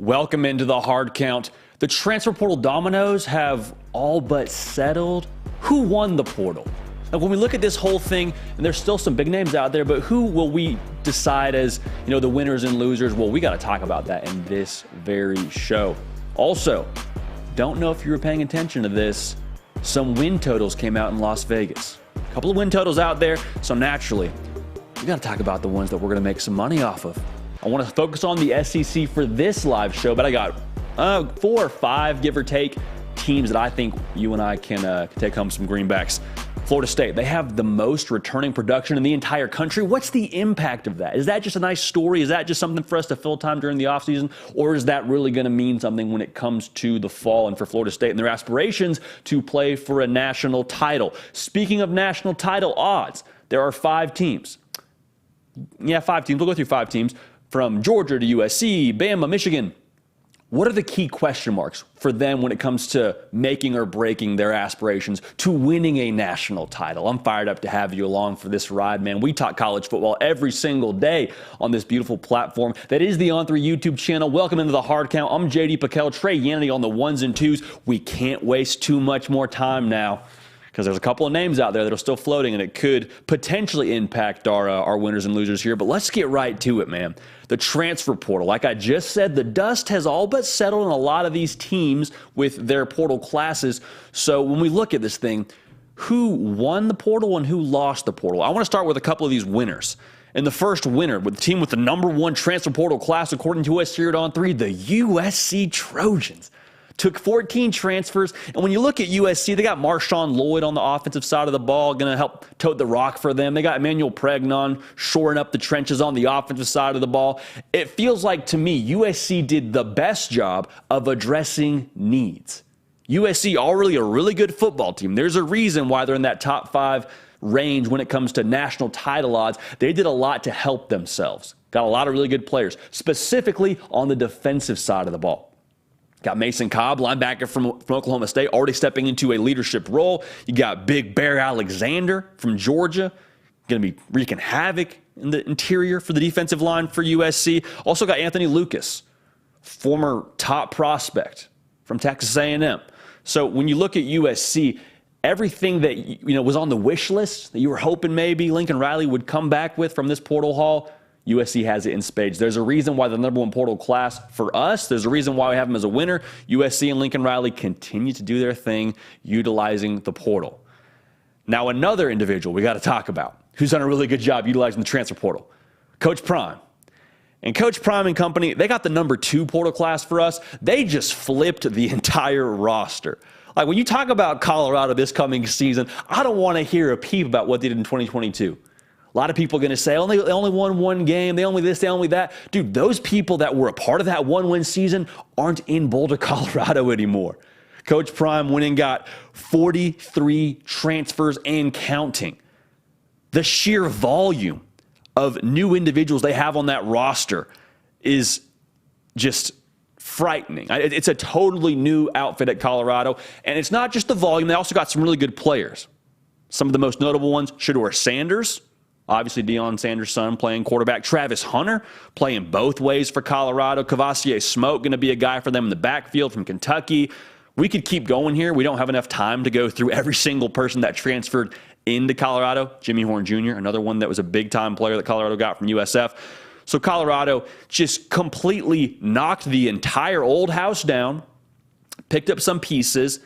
Welcome into the hard count. The transfer portal dominoes have all but settled. Who won the portal? Like when we look at this whole thing, and there's still some big names out there, but who will we decide as, the winners and losers? Well, we got to talk about that in this very show. Also, don't know if you were paying attention to this. Some win totals came out in Las Vegas. A couple of win totals out there, so naturally, we got to talk about the ones that we're going to make some money off of. I want to focus on the SEC for this live show, but I got 4 or 5, give or take, teams that I think you and I can take home some greenbacks. Florida State, they have the most returning production in the entire country. What's the impact of that? Is that just a nice story? Is that just something for us to fill time during the offseason? Or is that really going to mean something when it comes to the fall and for Florida State and their aspirations to play for a national title? Speaking of national title odds, there are 5 teams. Yeah, 5 teams. We'll go through 5 teams. From Georgia to USC, Bama, Michigan. What are the key question marks for them when it comes to making or breaking their aspirations to winning a national title? I'm fired up to have you along for this ride, man. We talk college football every single day on this beautiful platform that is the On3 YouTube channel. Welcome into the hard count. I'm JD Piquel, Trey Yannity on the 1s and 2s. We can't waste too much more time now, because there's a couple of names out there that are still floating, and it could potentially impact our winners and losers here. But let's get right to it, man. The transfer portal. Like I just said, the dust has all but settled on a lot of these teams with their portal classes. So when we look at this thing, who won the portal and who lost the portal? I want to start with a couple of these winners. And the first winner, with the team with the #1 transfer portal class, according to us here at On3, the USC Trojans. Took 14 transfers, and when you look at USC, they got Marshawn Lloyd on the offensive side of the ball, going to help tote the rock for them. They got Emmanuel Pregnon shoring up the trenches on the offensive side of the ball. It feels like, to me, USC did the best job of addressing needs. USC already a really good football team. There's a reason why they're in that top 5 range when it comes to national title odds. They did a lot to help themselves. Got a lot of really good players, specifically on the defensive side of the ball. Got Mason Cobb, linebacker from Oklahoma State, already stepping into a leadership role. You got Big Bear Alexander from Georgia, going to be wreaking havoc in the interior for the defensive line for USC. Also got Anthony Lucas, former top prospect from Texas A&M. So when you look at USC, everything that was on the wish list that you were hoping maybe Lincoln Riley would come back with from this portal haul, USC has it in spades. There's a reason why the #1 portal class for us, there's a reason why we have them as a winner. USC and Lincoln Riley continue to do their thing utilizing the portal. Now, another individual we got to talk about who's done a really good job utilizing the transfer portal, Coach Prime. And Coach Prime and company, they got the #2 portal class for us. They just flipped the entire roster. Like when you talk about Colorado this coming season, I don't want to hear a peep about what they did in 2022. A lot of people are going to say, they only won 1 game, they only this, they only that. Dude, those people that were a part of that 1-win season aren't in Boulder, Colorado anymore. Coach Prime went and got 43 transfers and counting. The sheer volume of new individuals they have on that roster is just frightening. It's a totally new outfit at Colorado, and it's not just the volume. They also got some really good players. Some of the most notable ones, Shedeur Sanders, obviously Deion Sanders' son, playing quarterback. Travis Hunter playing both ways for Colorado. Cavassier Smoke going to be a guy for them in the backfield from Kentucky. We could keep going here. We don't have enough time to go through every single person that transferred into Colorado. Jimmy Horn Jr., another one that was a big-time player that Colorado got from USF. So Colorado just completely knocked the entire old house down, picked up some pieces,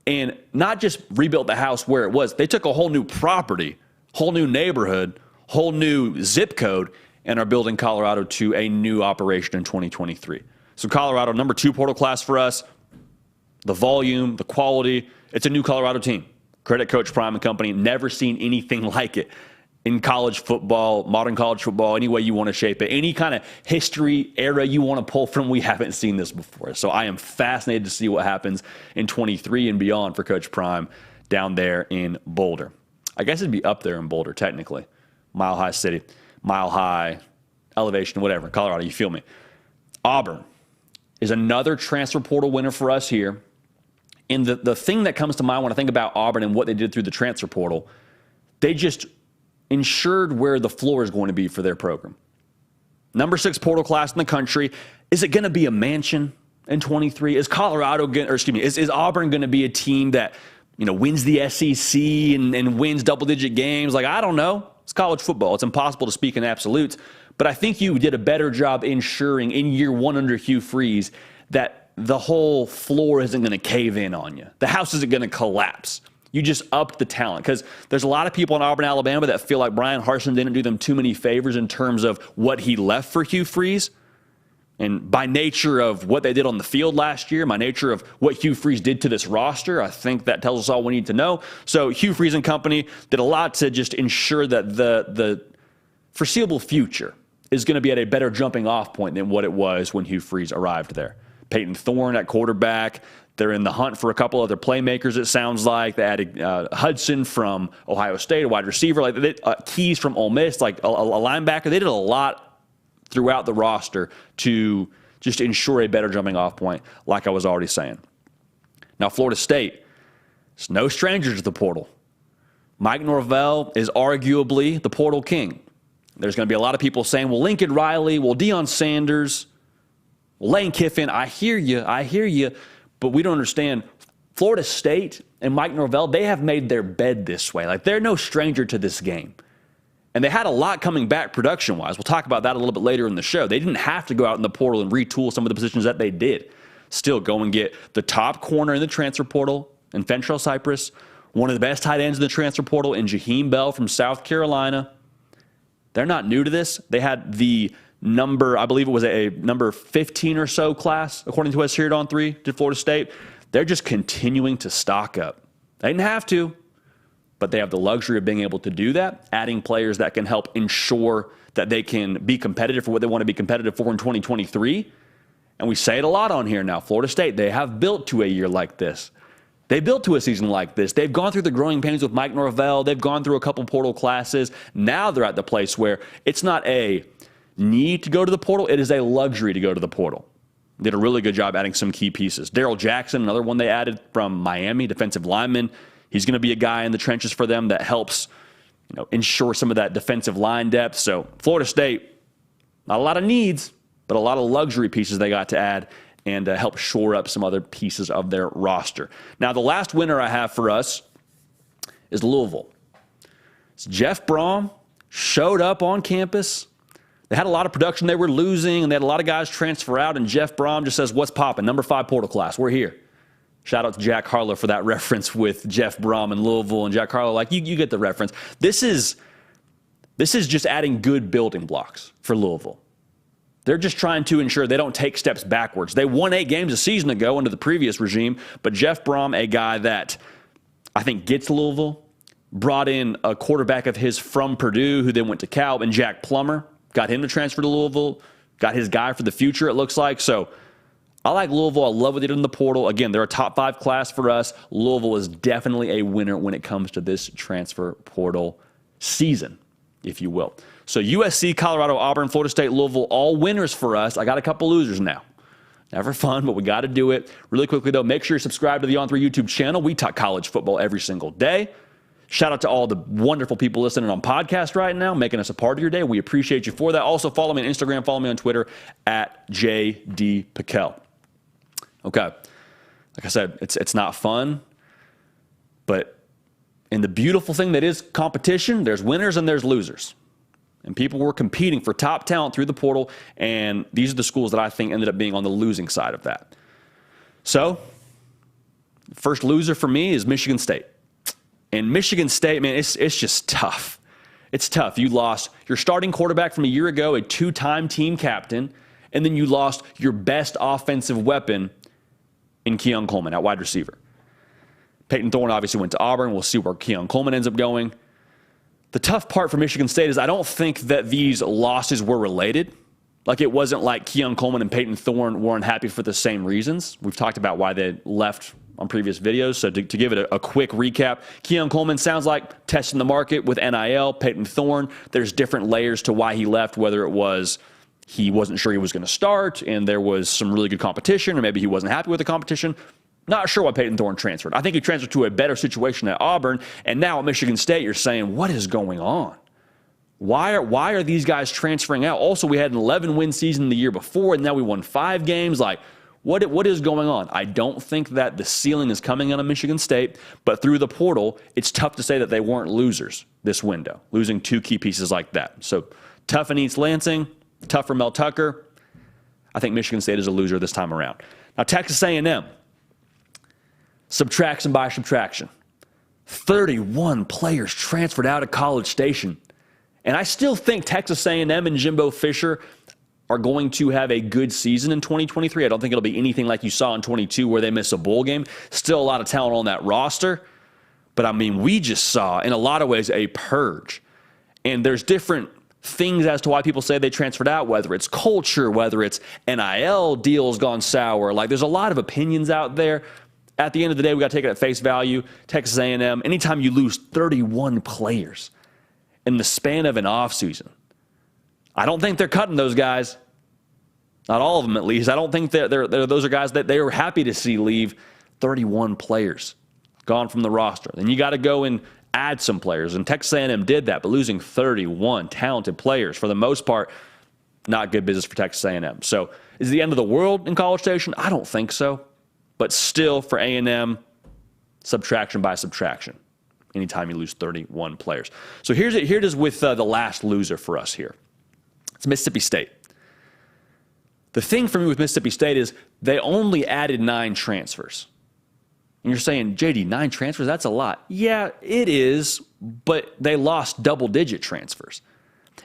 and not just rebuilt the house where it was. They took a whole new property, whole new neighborhood, whole new zip code, and are building Colorado to a new operation in 2023. So Colorado, #2 portal class for us. The volume, the quality, it's a new Colorado team. Credit Coach Prime and company. Never seen anything like it in college football, modern college football, any way you want to shape it. Any kind of history era you want to pull from, we haven't seen this before. So I am fascinated to see what happens in 23 and beyond for Coach Prime down there in Boulder. I guess it'd be up there in Boulder, technically. Mile High City, Mile High, elevation, whatever. Colorado, you feel me. Auburn is another transfer portal winner for us here. And the thing that comes to mind when I think about Auburn and what they did through the transfer portal, they just ensured where the floor is going to be for their program. number 6 portal class in the country. Is it going to be a mansion in 23? Is is Auburn going to be a team that, wins the SEC and wins double-digit games? Like, I don't know. It's college football. It's impossible to speak in absolutes. But I think you did a better job ensuring in year 1 under Hugh Freeze that the whole floor isn't going to cave in on you. The house isn't going to collapse. You just upped the talent, because there's a lot of people in Auburn, Alabama that feel like Brian Harsin didn't do them too many favors in terms of what he left for Hugh Freeze. And by nature of what they did on the field last year, by nature of what Hugh Freeze did to this roster, I think that tells us all we need to know. So Hugh Freeze and company did a lot to just ensure that the foreseeable future is going to be at a better jumping off point than what it was when Hugh Freeze arrived there. Peyton Thorne at quarterback. They're in the hunt for a couple other playmakers, it sounds like. They added Hudson from Ohio State, a wide receiver. Keys from Ole Miss, like a linebacker. They did a lot throughout the roster to just ensure a better jumping off point, like I was already saying. Now, Florida State is no stranger to the portal. Mike Norvell is arguably the portal king. There's going to be a lot of people saying, well, Lincoln Riley, well, Deion Sanders, well, Lane Kiffin. I hear you, but we don't understand. Florida State and Mike Norvell, they have made their bed this way. Like, they're no stranger to this game. And they had a lot coming back production-wise. We'll talk about that a little bit later in the show. They didn't have to go out in the portal and retool some of the positions that they did. Still go and get the top corner in the transfer portal in Fentrell Cypress, one of the best tight ends in the transfer portal in Jaheim Bell from South Carolina. They're not new to this. They had the number, I believe it was a number 15 or so class, according to us here at On 3, to Florida State. They're just continuing to stock up. They didn't have to, but they have the luxury of being able to do that, adding players that can help ensure that they can be competitive for what they want to be competitive for in 2023. And we say it a lot on here now. Florida State, they have built to a year like this. They built to a season like this. They've gone through the growing pains with Mike Norvell. They've gone through a couple portal classes. Now they're at the place where it's not a need to go to the portal. It is a luxury to go to the portal. Did a really good job adding some key pieces. Darrell Jackson, another one they added from Miami, defensive lineman. He's going to be a guy in the trenches for them that helps, ensure some of that defensive line depth. So Florida State, not a lot of needs, but a lot of luxury pieces they got to add and help shore up some other pieces of their roster. Now, the last winner I have for us is Louisville. It's Jeff Brom showed up on campus. They had a lot of production they were losing, and they had a lot of guys transfer out, and Jeff Brom just says, what's poppin'? Number 5 portal class. We're here. Shout out to Jack Harlow for that reference with Jeff Brom and Louisville. And Jack Harlow, you get the reference. This is just adding good building blocks for Louisville. They're just trying to ensure they don't take steps backwards. They won 8 games a season ago under the previous regime, but Jeff Brom, a guy that I think gets Louisville, brought in a quarterback of his from Purdue who then went to Cal, and Jack Plummer, got him to transfer to Louisville, got his guy for the future, it looks like. So I like Louisville. I love what they did in the portal. Again, they're a top 5 class for us. Louisville is definitely a winner when it comes to this transfer portal season, if you will. So USC, Colorado, Auburn, Florida State, Louisville, all winners for us. I got a couple losers now. Never fun, but we got to do it. Really quickly, though, make sure you subscribe to the On3 YouTube channel. We talk college football every single day. Shout out to all the wonderful people listening on podcast right now, making us a part of your day. We appreciate you for that. Also, follow me on Instagram. Follow me on Twitter at JDPiquel. Okay. Like I said, it's not fun, but in the beautiful thing that is competition, there's winners and there's losers. And people were competing for top talent through the portal, and these are the schools that I think ended up being on the losing side of that. So, first loser for me is Michigan State. And Michigan State, man, it's just tough. It's tough. You lost your starting quarterback from a year ago, a 2-time team captain, and then you lost your best offensive weapon in Keon Coleman at wide receiver. Peyton Thorne obviously went to Auburn. We'll see where Keon Coleman ends up going. The tough part for Michigan State is I don't think that these losses were related. Like, it wasn't like Keon Coleman and Peyton Thorne weren't happy for the same reasons. We've talked about why they left on previous videos. So to give it a quick recap, Keon Coleman sounds like testing the market with NIL. Peyton Thorne, there's different layers to why he left, whether it was he wasn't sure he was going to start and there was some really good competition, or maybe he wasn't happy with the competition. Not sure why Peyton Thorne transferred. I think he transferred to a better situation at Auburn, and now at Michigan State, you're saying, what is going on? Why are these guys transferring out? Also, we had an 11-win season the year before, and now we won 5 games. Like, what is going on? I don't think that the ceiling is coming out of Michigan State, but through the portal, it's tough to say that they weren't losers this window, losing 2 key pieces like that. So tough in East Lansing, tough for Mel Tucker. I think Michigan State is a loser this time around. Now, Texas A&M, subtraction by subtraction. 31 players transferred out of College Station. And I still think Texas A&M and Jimbo Fisher are going to have a good season in 2023. I don't think it'll be anything like you saw in 22 where they miss a bowl game. Still a lot of talent on that roster. But, I mean, we just saw, in a lot of ways, a purge. And there's different things as to why people say they transferred out, whether it's culture, whether it's NIL deals gone sour. Like, there's a lot of opinions out there. At the end of the day, we got to take it at face value. Texas A&M, anytime you lose 31 players in the span of an offseason, I don't think they're cutting those guys. Not all of them, at least. I don't think those are guys that they were happy to see leave. 31 players gone from the roster. Then you got to go and add some players, and Texas A&M did that, but losing 31 talented players, for the most part, not good business for Texas A&M. So is it the end of the world in College Station? I don't think so. But still, for A&M, subtraction by subtraction anytime you lose 31 players. So here it is with the last loser for us here. It's Mississippi State. The thing for me with Mississippi State is they only added 9 transfers. And you're saying, JD, 9 transfers? That's a lot. Yeah, it is, but they lost double-digit transfers.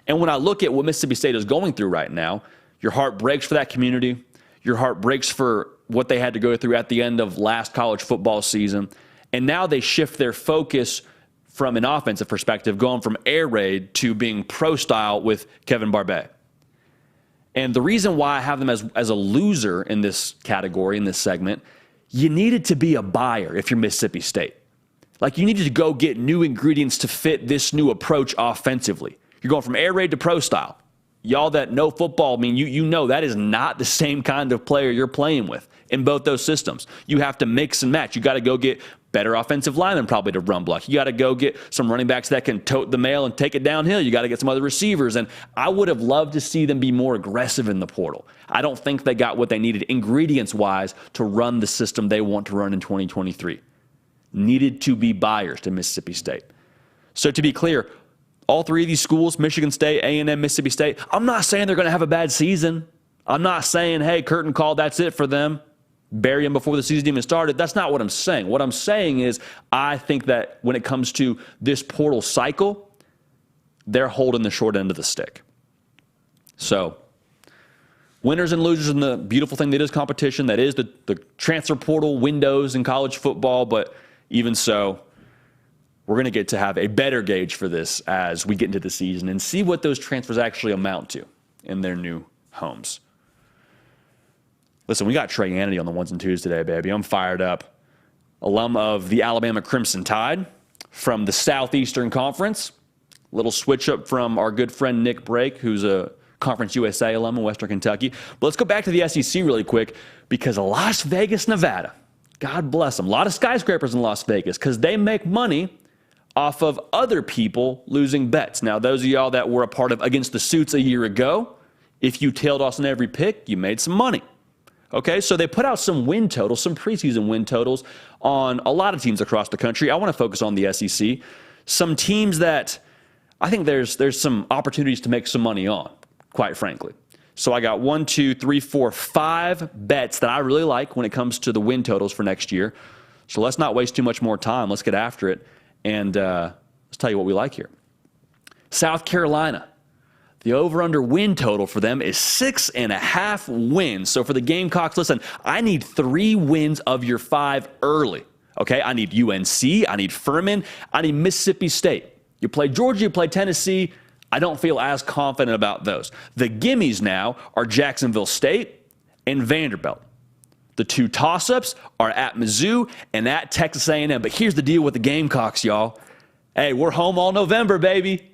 And when I look at what Mississippi State is going through right now, your heart breaks for that community. Your heart breaks for what they had to go through at the end of last college football season. And now they shift their focus from an offensive perspective, going from air raid to being pro-style with Kevin Barbet. And the reason why I have them as a loser in this category, in this segment, you needed to be a buyer if you're Mississippi State. Like, you needed to go get new ingredients to fit this new approach offensively. You're going from air raid to pro-style. Y'all that know football, I mean, you know that is not the same kind of player you're playing with in both those systems. You have to mix and match. You got to go get better offensive linemen probably to run block. You got to go get some running backs that can tote the mail and take it downhill. You got to get some other receivers. And I would have loved to see them be more aggressive in the portal. I don't think they got what they needed ingredients-wise to run the system they want to run in 2023. Needed to be buyers to Mississippi State. So to be clear, all 3 of these schools, Michigan State, A&M, Mississippi State, I'm not saying they're going to have a bad season. I'm not saying, hey, curtain call, that's it for them. Bury them before the season even started. That's not what I'm saying. What I'm saying is I think that when it comes to this portal cycle, they're holding the short end of the stick. So winners and losers in the beautiful thing that is competition, that is the transfer portal windows in college football. But even so, we're going to get to have a better gauge for this as we get into the season and see what those transfers actually amount to in their new homes. Listen, we got Trey Hannity on the ones and twos today, baby. I'm fired up. Alum of the Alabama Crimson Tide from the Southeastern Conference. Little switch up from our good friend Nick Brake, who's a Conference USA alum in Western Kentucky. But let's go back to the SEC really quick, because Las Vegas, Nevada, God bless them. A lot of skyscrapers in Las Vegas because they make money off of other people losing bets. Now, those of y'all that were a part of Against the Suits a year ago, if you tailed us on every pick, you made some money. Okay, so they put out some win totals, some preseason win totals on a lot of teams across the country. I want to focus on the SEC. Some teams that I think there's some opportunities to make some money on, quite frankly. So I got 1, 2, 3, 4, 5 bets that I really like when it comes to the win totals for next year. So let's not waste too much more time. Let's get after it. And let's tell you what we like here. South Carolina. The over-under win total for them is 6.5 wins. So for the Gamecocks, listen, I need 3 wins of your 5 early. Okay, I need UNC, I need Furman, I need Mississippi State. You play Georgia, you play Tennessee. I don't feel as confident about those. The gimmies now are Jacksonville State and Vanderbilt. The 2 toss-ups are at Mizzou and at Texas A&M. But here's the deal with the Gamecocks, y'all. Hey, we're home all November, baby.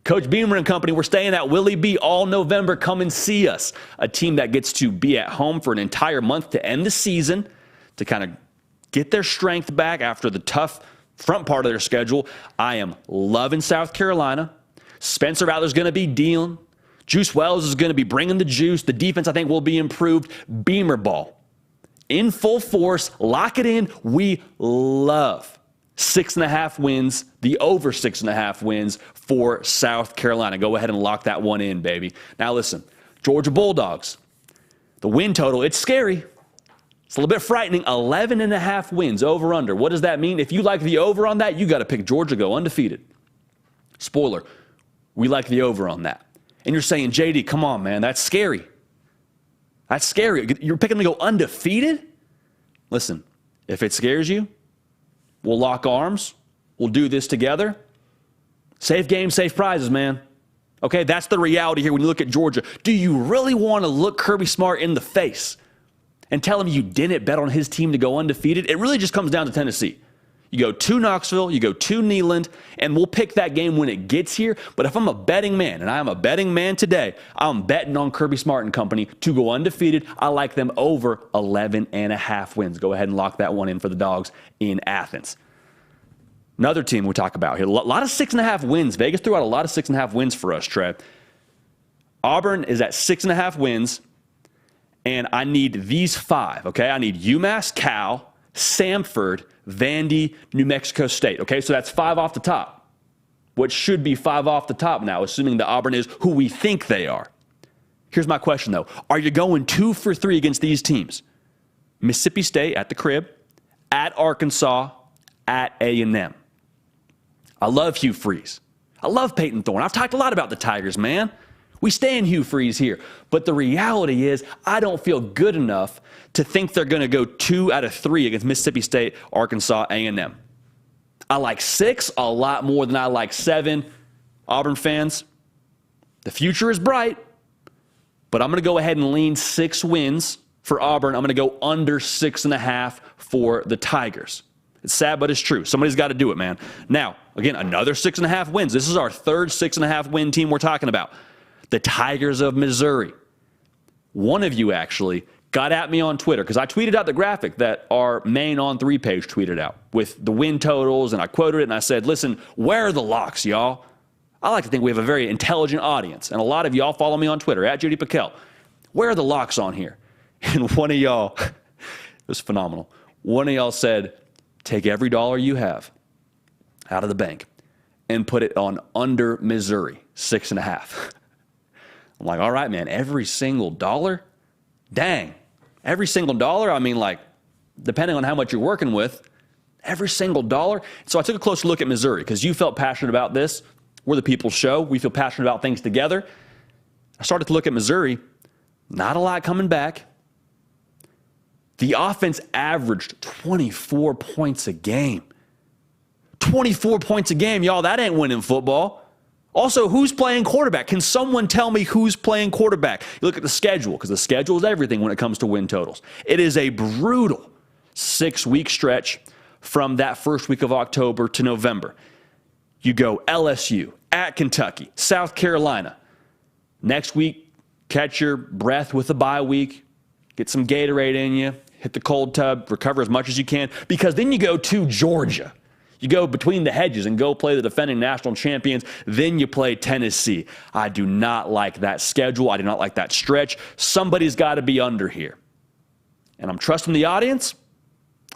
Coach Beamer and company, we're staying at Willie B all November. Come and see us. A team that gets to be at home for an entire month to end the season, to kind of get their strength back after the tough front part of their schedule. I am loving South Carolina. Spencer Rattler's going to be dealing. Juice Wells is going to be bringing the juice. The defense, I think, will be improved. Beamer ball in full force. Lock it in. We love 6.5 wins, the over 6.5 wins for South Carolina. Go ahead and lock that one in, baby. Now listen, Georgia Bulldogs, the win total, it's scary. It's a little bit frightening. 11.5 wins, over under. What does that mean? If you like the over on that, you got to pick Georgia, go undefeated. Spoiler, we like the over on that. And you're saying, JD, come on, man, that's scary. That's scary. You're picking them to go undefeated? Listen, if it scares you, we'll lock arms. We'll do this together. Safe game, safe prizes, man. Okay, that's the reality here when you look at Georgia. Do you really want to look Kirby Smart in the face and tell him you didn't bet on his team to go undefeated? It really just comes down to Tennessee. You go to Knoxville, you go to Neyland, and we'll pick that game when it gets here. But if I'm a betting man, and I am a betting man today, I'm betting on Kirby Smart and company to go undefeated. I like them over 11.5 wins. Go ahead and lock that one in for the Dogs in Athens. Another team we talk about here, a lot of 6.5 wins. Vegas threw out a lot of 6.5 wins for us, Trey. Auburn is at 6.5 wins, and I need these 5, okay? I need UMass, Cal, Samford, Vandy, New Mexico State. Okay, so that's 5 off the top. What should be 5 off the top now, assuming that Auburn is who we think they are. Here's my question, though. Are you going 2 for 3 against these teams? Mississippi State at the crib, at Arkansas, at A&M. I love Hugh Freeze. I love Peyton Thorne. I've talked a lot about the Tigers, man. We stay in Hugh Freeze here. But the reality is I don't feel good enough to think they're going to go 2 out of 3 against Mississippi State, Arkansas, A&M. I like 6 a lot more than I like 7. Auburn fans, the future is bright, but I'm going to go ahead and lean 6 wins for Auburn. I'm going to go under 6.5 for the Tigers. It's sad, but it's true. Somebody's got to do it, man. Now, again, another 6.5 wins. This is our third 6.5 win team we're talking about. The Tigers of Missouri. One of you actually got at me on Twitter because I tweeted out the graphic that our main On 3 page tweeted out with the win totals, and I quoted it and I said, listen, where are the locks, y'all? I like to think we have a very intelligent audience, and a lot of y'all follow me on Twitter, at JD Piquel. Where are the locks on here? And one of y'all, it was phenomenal. One of y'all said, take every dollar you have out of the bank and put it on under Missouri, 6.5. I'm like, all right, man, every single dollar? Dang. Every single dollar? I mean, like, depending on how much you're working with, every single dollar. So I took a closer look at Missouri because you felt passionate about this. We're the people's show. We feel passionate about things together. I started to look at Missouri. Not a lot coming back. The offense averaged 24 points a game. 24 points a game, y'all. That ain't winning football. Also, who's playing quarterback? Can someone tell me who's playing quarterback? You look at the schedule, because the schedule is everything when it comes to win totals. It is a brutal 6-week stretch from that first week of October to November. You go LSU, at Kentucky, South Carolina. Next week, catch your breath with a bye week, get some Gatorade in you, hit the cold tub, recover as much as you can, because then you go to Georgia. You go between the hedges and go play the defending national champions. Then you play Tennessee. I do not like that schedule. I do not like that stretch. Somebody's got to be under here. And I'm trusting the audience.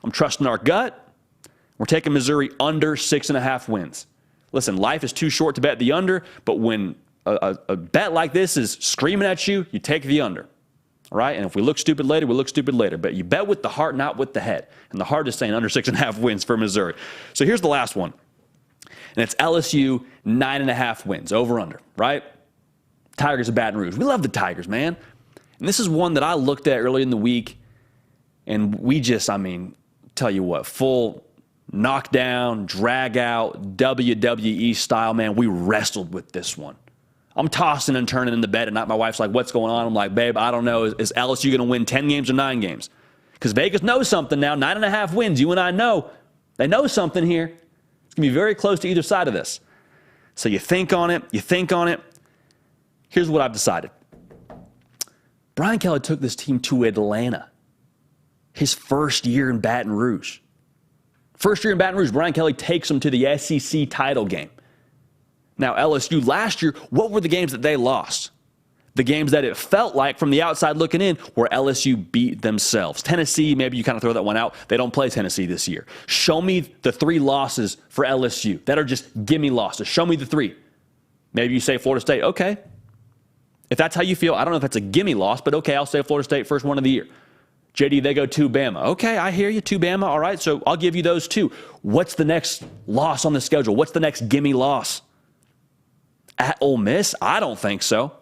I'm trusting our gut. We're taking Missouri under 6.5 wins. Listen, life is too short to bet the under, but when a bet like this is screaming at you, you take the under. All right? And if we look stupid later, we look stupid later. But you bet with the heart, not with the head. And the heart is saying under 6.5 wins for Missouri. So here's the last one. And it's LSU 9.5 wins, over under, right? Tigers of Baton Rouge. We love the Tigers, man. And this is one that I looked at early in the week. And we just, tell you what, full knockdown, drag out, WWE style, man. We wrestled with this one. I'm tossing and turning in the bed at night. My wife's like, what's going on? I'm like, babe, I don't know. Is LSU going to win 10 games or 9 games? Because Vegas knows something now. 9.5 wins. You and I know. They know something here. It's going to be very close to either side of this. So you think on it. You think on it. Here's what I've decided. Brian Kelly took this team to Atlanta. His first year in Baton Rouge. First year in Baton Rouge, Brian Kelly takes them to the SEC title game. Now, LSU last year, what were the games that they lost? The games that it felt like from the outside looking in where LSU beat themselves. Tennessee, maybe you kind of throw that one out. They don't play Tennessee this year. Show me the 3 losses for LSU that are just gimme losses. Show me the 3. Maybe you say Florida State. Okay. If that's how you feel, I don't know if that's a gimme loss, but okay, I'll say Florida State first one of the year. JD, they go to Bama. Okay, I hear you, to Bama. All right, so I'll give you those 2. What's the next loss on the schedule? What's the next gimme loss? At Ole Miss? I don't think so.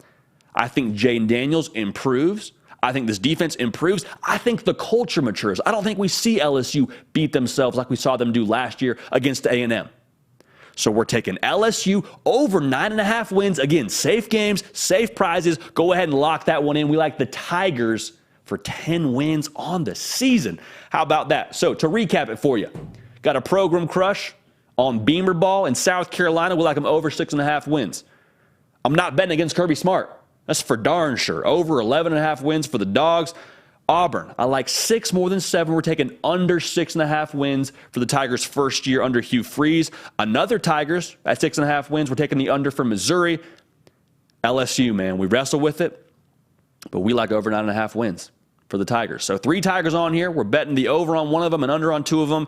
I think Jaden Daniels improves. I think this defense improves. I think the culture matures. I don't think we see LSU beat themselves like we saw them do last year against A&M. So we're taking LSU over 9.5 wins. Again, safe games, safe prizes. Go ahead and lock that one in. We like the Tigers for 10 wins on the season. How about that? So to recap it for you, got a program crush on Beamer ball in South Carolina. We like them over 6.5 wins. I'm not betting against Kirby Smart. That's for darn sure. Over 11.5 wins for the Dogs. Auburn, I like 6 more than 7. We're taking under 6.5 wins for the Tigers' first year under Hugh Freeze. Another Tigers at 6.5 wins. We're taking the under for Missouri. LSU, man, we wrestle with it, but we like over 9.5 wins for the Tigers. So 3 Tigers on here. We're betting the over on one of them and under on 2 of them.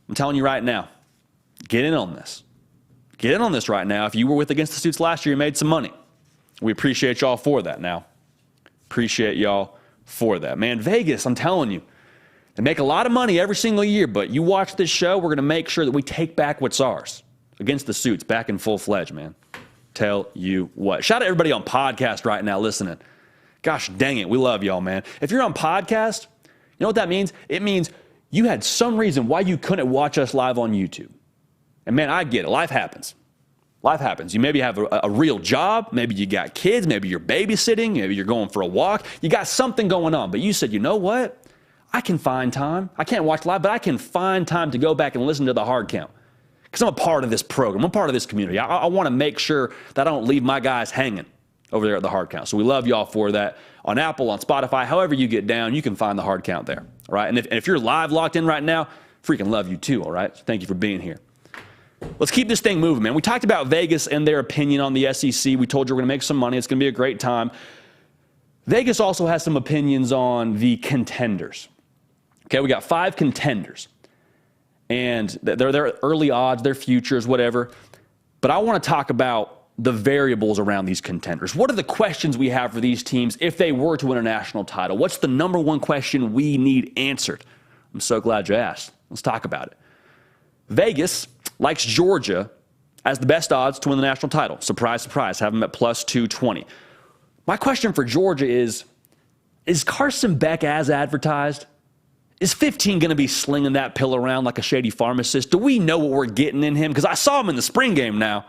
I'm telling you right now, get in on this. Get in on this right now. If you were with Against the Suits last year, you made some money. We appreciate y'all for that now. Appreciate y'all for that. Man, Vegas, I'm telling you, they make a lot of money every single year, but you watch this show, we're going to make sure that we take back what's ours. Against the Suits, back in full-fledged, man. Tell you what. Shout out to everybody on podcast right now listening. Gosh dang it, we love y'all, man. If you're on podcast, you know what that means? It means you had some reason why you couldn't watch us live on YouTube. And man, I get it. Life happens. Life happens. You maybe have a real job. Maybe you got kids. Maybe you're babysitting. Maybe you're going for a walk. You got something going on. But you said, you know what? I can find time. I can't watch live, but I can find time to go back and listen to the hard count. Because I'm a part of this program. I'm a part of this community. I want to make sure that I don't leave my guys hanging over there at the hard count. So we love y'all for that. On Apple, on Spotify, however you get down, you can find the hard count there. All right? And if you're live locked in right now, freaking love you too, all right? So thank you for being here. Let's keep this thing moving, man. We talked about Vegas and their opinion on the SEC. We told you we're going to make some money. It's going to be a great time. Vegas also has some opinions on the contenders. Okay, we got 5 contenders. And they're their early odds, their futures, whatever. But I want to talk about the variables around these contenders. What are the questions we have for these teams if they were to win a national title? What's the number one question we need answered? I'm so glad you asked. Let's talk about it. Vegas likes Georgia as the best odds to win the national title. Surprise, surprise, have them at plus 220. My question for Georgia is Carson Beck as advertised? Is 15 going to be slinging that pill around like a shady pharmacist? Do we know what we're getting in him? Because I saw him in the spring game now.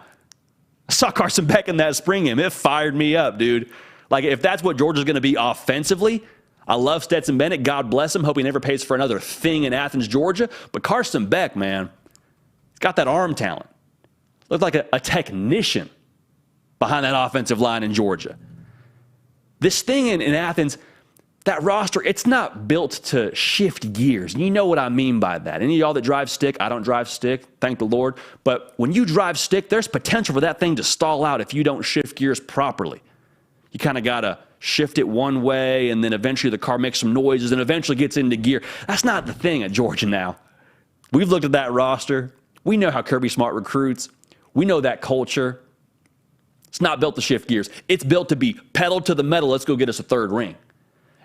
I saw Carson Beck in that spring game. It fired me up, dude. Like, if that's what Georgia's going to be offensively, I love Stetson Bennett. God bless him. Hope he never pays for another thing in Athens, Georgia. But Carson Beck, man, he's got that arm talent. Looked like a technician behind that offensive line in Georgia. This thing in Athens, that roster, it's not built to shift gears. You know what I mean by that. Any of y'all that drive stick, I don't drive stick, thank the Lord. But when you drive stick, there's potential for that thing to stall out if you don't shift gears properly. You kind of got to shift it one way, and then eventually the car makes some noises and eventually gets into gear. That's not the thing at Georgia now. We've looked at that roster. We know how Kirby Smart recruits. We know that culture. It's not built to shift gears. It's built to be pedal to the metal. Let's go get us a 3rd ring.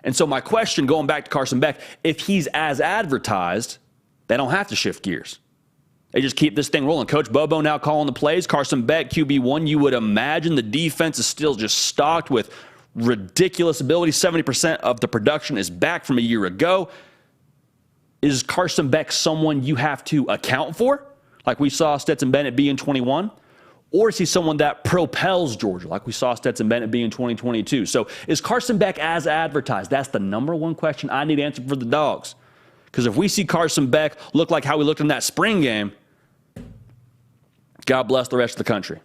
And so my question, going back to Carson Beck, if he's as advertised, they don't have to shift gears. They just keep this thing rolling. Coach Bobo now calling the plays. Carson Beck, QB1. You would imagine the defense is still just stocked with ridiculous ability. 70% of the production is back from a year ago. Is Carson Beck someone you have to account for, like we saw Stetson Bennett be in 21? Or is he someone that propels Georgia, like we saw Stetson Bennett be in 2022? So is Carson Beck as advertised? That's the number one question I need answered for the Dogs. Because if we see Carson Beck look like how he looked in that spring game, God bless the rest of the country.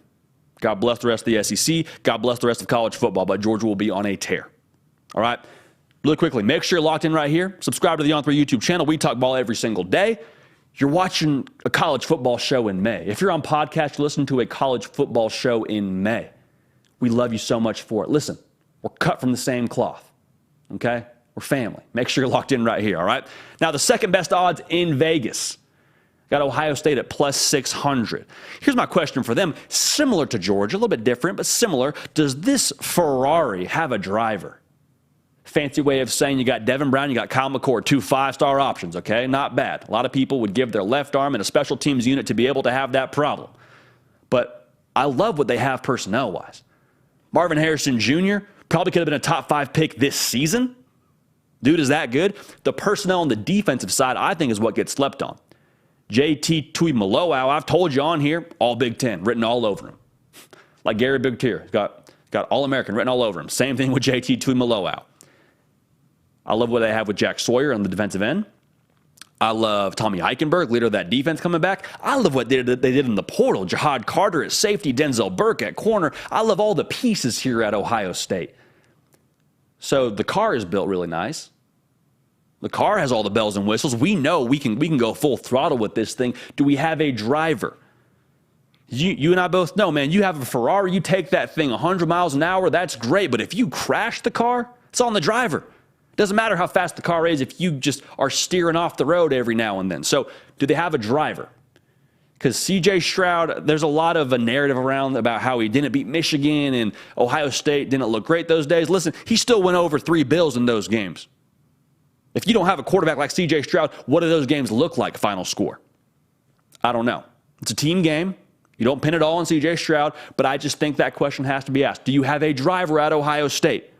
God bless the rest of the SEC. God bless the rest of college football. But Georgia will be on a tear. All right? Really quickly, make sure you're locked in right here. Subscribe to the On3 YouTube channel. We talk ball every single day. You're watching a college football show in May. If you're on podcast, you listen to a college football show in May. We love you so much for it. Listen, we're cut from the same cloth, okay? We're family. Make sure you're locked in right here, all right? Now, the second best odds in Vegas. Got Ohio State at plus 600. Here's my question for them. Similar to Georgia, a little bit different, but similar. Does this Ferrari have a driver? Fancy way of saying you got Devin Brown, you got Kyle McCord, 2 5-star options, okay? Not bad. A lot of people would give their left arm in a special teams unit to be able to have that problem. But I love what they have personnel-wise. Marvin Harrison Jr. probably could have been a top 5 pick this season. Dude is that good. The personnel on the defensive side, I think, is what gets slept on. JT Tuimoloau, I've told you on here, all Big Ten, written all over him. Like Gary Big Tier, got All-American written all over him. Same thing with JT Tuimoloau. I love what they have with Jack Sawyer on the defensive end. I love Tommy Eichenberg, leader of that defense, coming back. I love what they did in the portal. Jahad Carter at safety, Denzel Burke at corner. I love all the pieces here at Ohio State. So the car is built really nice. The car has all the bells and whistles. We know we can go full throttle with this thing. Do we have a driver? You and I both know, man, you have a Ferrari, you take that thing 100 miles an hour, that's great. But if you crash the car, it's on the driver. Doesn't matter how fast the car is if you just are steering off the road every now and then. So do they have a driver? Because C.J. Stroud, there's a lot of a narrative around about how he didn't beat Michigan and Ohio State didn't look great those days. Listen, he still went over 3 bills in those games. If you don't have a quarterback like C.J. Stroud, what do those games look like, final score? I don't know. It's a team game. You don't pin it all on C.J. Stroud, but I just think that question has to be asked. Do you have a driver at Ohio State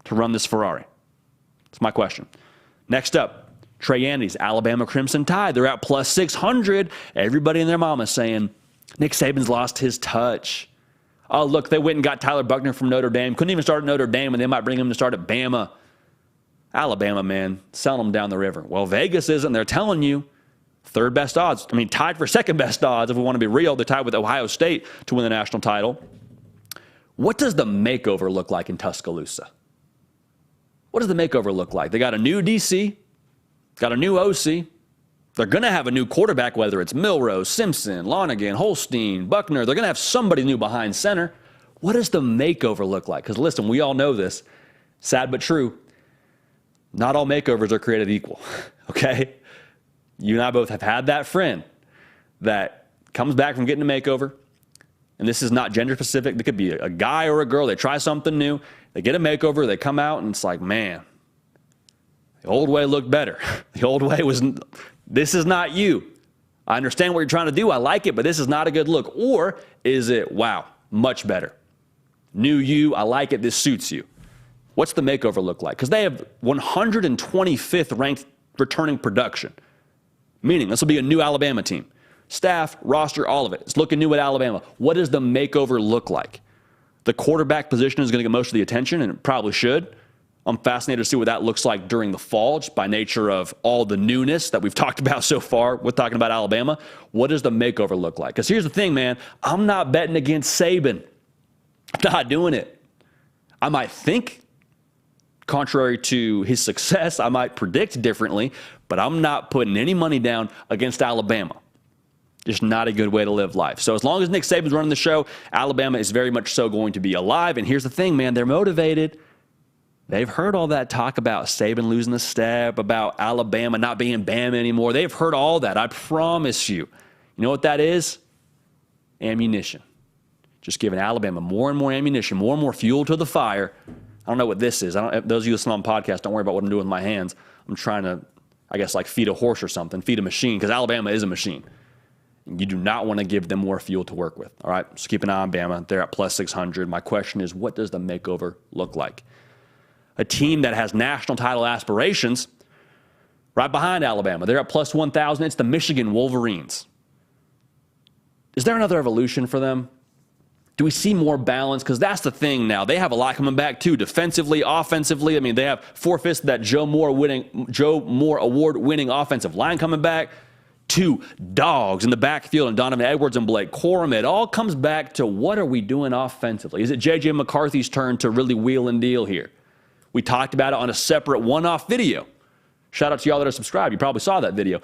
to run this Ferrari? That's my question. Next up, Trey Yandy's Alabama Crimson Tide. They're at plus 600. Everybody and their mama saying, Nick Saban's lost his touch. Oh, look, they went and got Tyler Buckner from Notre Dame. Couldn't even start at Notre Dame, and they might bring him to start at Bama. Alabama, man, selling them down the river. Well, Vegas isn't. They're telling you third best odds. I mean, tied for second best odds, if we want to be real. They're tied with Ohio State to win the national title. What does the makeover look like in Tuscaloosa? What does the makeover look like? They got a new DC, got a new OC. They're going to have a new quarterback, whether it's Milrose, Simpson, Lonigan, Holstein, Buckner. They're going to have somebody new behind center. What does the makeover look like? Because listen, we all know this. Sad but true. Not all makeovers are created equal, okay? You and I both have had that friend that comes back from getting a makeover, and this is not gender specific. It could be a guy or a girl. They try something new. They get a makeover. They come out, and it's like, man, the old way looked better. The old way was, this is not you. I understand what you're trying to do. I like it, but this is not a good look. Or is it, wow, much better. New you. I like it. This suits you. What's the makeover look like? Because they have 125th ranked returning production, meaning this will be a new Alabama team. Staff, roster, all of it. It's looking new at Alabama. What does the makeover look like? The quarterback position is going to get most of the attention, and it probably should. I'm fascinated to see what that looks like during the fall, just by nature of all the newness that we've talked about so far with talking about Alabama. What does the makeover look like? Because here's the thing, man. I'm not betting against Saban. I'm not doing it. I might think contrary to his success, I might predict differently, but I'm not putting any money down against Alabama. Just not a good way to live life. So as long as Nick Saban's running the show, Alabama is very much so going to be alive. And here's the thing, man, they're motivated. They've heard all that talk about Saban losing a step, about Alabama not being Bama anymore. They've heard all that, I promise you. You know what that is? Ammunition. Just giving Alabama more and more ammunition, more and more fuel to the fire. I don't know what this is. Those of you listening on podcast, don't worry about what I'm doing with my hands. I'm trying to, I guess, like feed a horse or something, feed a machine, because Alabama is a machine. You do not want to give them more fuel to work with. All right, so keep an eye on Bama. They're at plus 600. My question is, what does the makeover look like? A team that has national title aspirations right behind Alabama. They're at plus 1,000. It's the Michigan Wolverines. Is there another evolution for them? Do we see more balance? Because that's the thing now. They have a lot coming back, too, defensively, offensively. I mean, they have 4/5 of that Joe Moore award-winning offensive line coming back. 2 dogs in the backfield, and Donovan Edwards and Blake Corum. It all comes back to what are we doing offensively? Is it J.J. McCarthy's turn to really wheel and deal here? We talked about it on a separate one-off video. Shout out to y'all that are subscribed. You probably saw that video.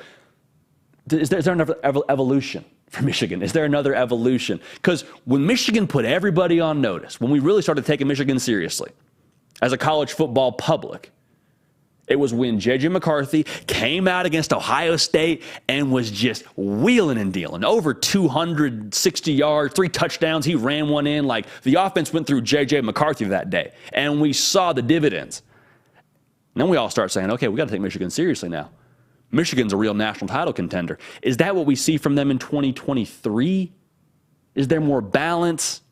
is there another evolution for Michigan? Is there another evolution? Because when Michigan put everybody on notice, when we really started taking Michigan seriously as a college football public, it was when J.J. McCarthy came out against Ohio State and was just wheeling and dealing. Over 260 yards, 3 touchdowns. He ran one in. Like, the offense went through J.J. McCarthy that day, and we saw the dividends. And then we all start saying, okay, we got to take Michigan seriously now. Michigan's a real national title contender. Is that what we see from them in 2023? Is there more balance?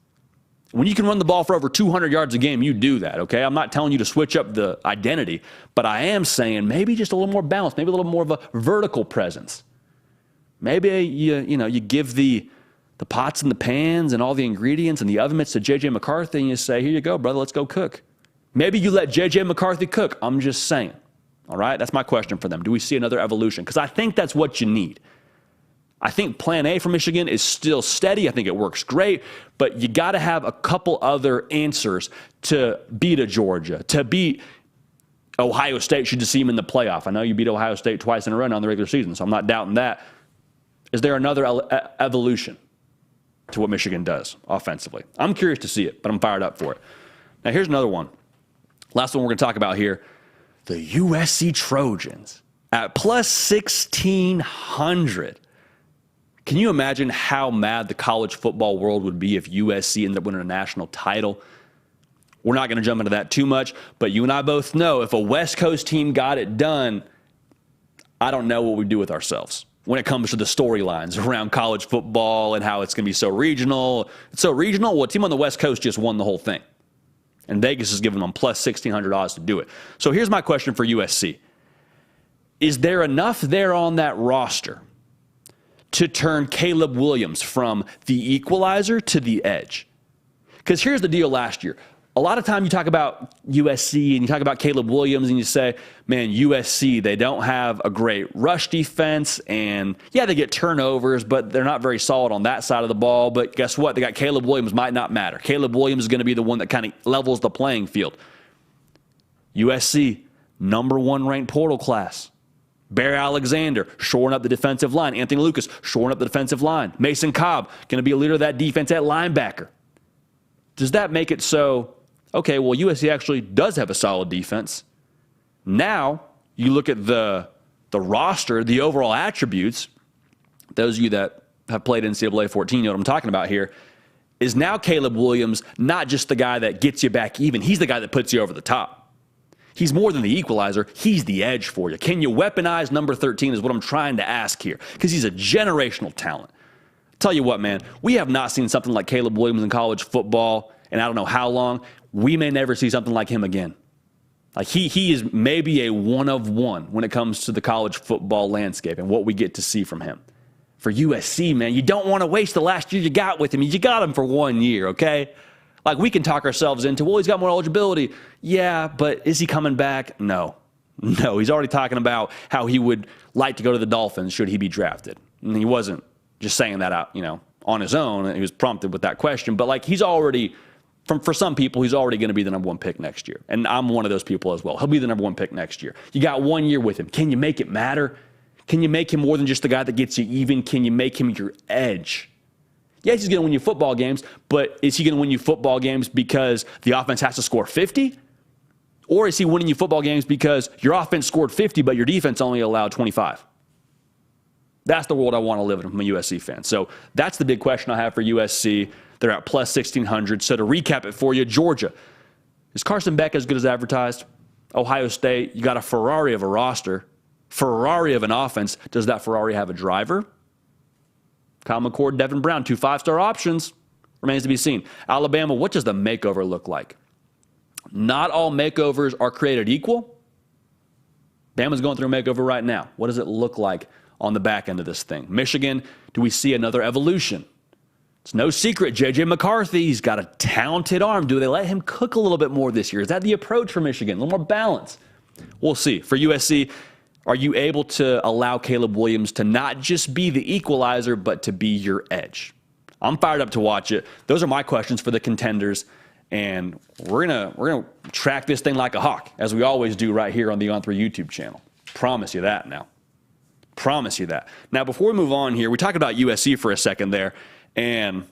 When you can run the ball for over 200 yards a game, you do that, okay? I'm not telling you to switch up the identity, but I am saying maybe just a little more balance, maybe a little more of a vertical presence. Maybe you give the pots and the pans and all the ingredients and the oven mitts to J.J. McCarthy and you say, here you go, brother, let's go cook. Maybe you let J.J. McCarthy cook. I'm just saying, all right? That's my question for them. Do we see another evolution? Because I think that's what you need. I think plan A for Michigan is still steady. I think it works great, but you got to have a couple other answers to beat a Georgia, to beat Ohio State should you see them in the playoff. I know you beat Ohio State twice in a row now in the regular season, so I'm not doubting that. Is there another evolution to what Michigan does offensively? I'm curious to see it, but I'm fired up for it. Now, here's another one. Last one we're going to talk about here, the USC Trojans at plus 1,600. Can you imagine how mad the college football world would be if USC ended up winning a national title? We're not going to jump into that too much, but you and I both know if a West Coast team got it done, I don't know what we'd do with ourselves when it comes to the storylines around college football and how it's going to be so regional. It's so regional, well, a team on the West Coast just won the whole thing. And Vegas is giving them plus $1,600 to do it. So here's my question for USC. Is there enough there on that roster to turn Caleb Williams from the equalizer to the edge? Because here's the deal last year. A lot of time you talk about USC and you talk about Caleb Williams and you say, man, USC, they don't have a great rush defense. And yeah, they get turnovers, but they're not very solid on that side of the ball. But guess what? They got Caleb Williams, might not matter. Caleb Williams is going to be the one that kind of levels the playing field. USC, #1 ranked portal class. Bear Alexander, shoring up the defensive line. Anthony Lucas, shoring up the defensive line. Mason Cobb, going to be a leader of that defense at linebacker. Does that make it so, okay, well, USC actually does have a solid defense. Now, you look at the roster, the overall attributes, those of you that have played NCAA 14 know what I'm talking about here, is now Caleb Williams not just the guy that gets you back even, he's the guy that puts you over the top. He's more than the equalizer. He's the edge for you. Can you weaponize number 13 is what I'm trying to ask here, because he's a generational talent. Tell you what, man, we have not seen something like Caleb Williams in college football in I don't know how long. We may never see something like him again. Like he is maybe a one of one when it comes to the college football landscape and what we get to see from him. For USC, man, you don't want to waste the last year you got with him. You got him for 1 year, okay? Like, we can talk ourselves into, well, he's got more eligibility. Yeah, but is he coming back? No. No, he's already talking about how he would like to go to the Dolphins should he be drafted. And he wasn't just saying that out, on his own. He was prompted with that question. But, like, he's already, for some people, he's already going to be the #1 pick next year. And I'm one of those people as well. He'll be the #1 pick next year. You got 1 year with him. Can you make it matter? Can you make him more than just the guy that gets you even? Can you make him your edge? Yes, he's going to win you football games, but is he going to win you football games because the offense has to score 50? Or is he winning you football games because your offense scored 50, but your defense only allowed 25? That's the world I want to live in from a USC fan. So that's the big question I have for USC. They're at plus 1,600. So to recap it for you, Georgia. Is Carson Beck as good as advertised? Ohio State, you got a Ferrari of a roster, Ferrari of an offense. Does that Ferrari have a driver? Kyle McCord, Devin Brown, 2 5-star options. Remains to be seen. Alabama, what does the makeover look like? Not all makeovers are created equal. Bama's going through a makeover right now. What does it look like on the back end of this thing? Michigan, do we see another evolution? It's no secret, J.J. McCarthy, he's got a talented arm. Do they let him cook a little bit more this year? Is that the approach for Michigan? A little more balance? We'll see. For USC, are you able to allow Caleb Williams to not just be the equalizer, but to be your edge? I'm fired up to watch it. Those are my questions for the contenders, and we're gonna track this thing like a hawk, as we always do right here on the On3 YouTube channel. Promise you that now. Promise you that. Now, before we move on here, we talked about USC for a second there, and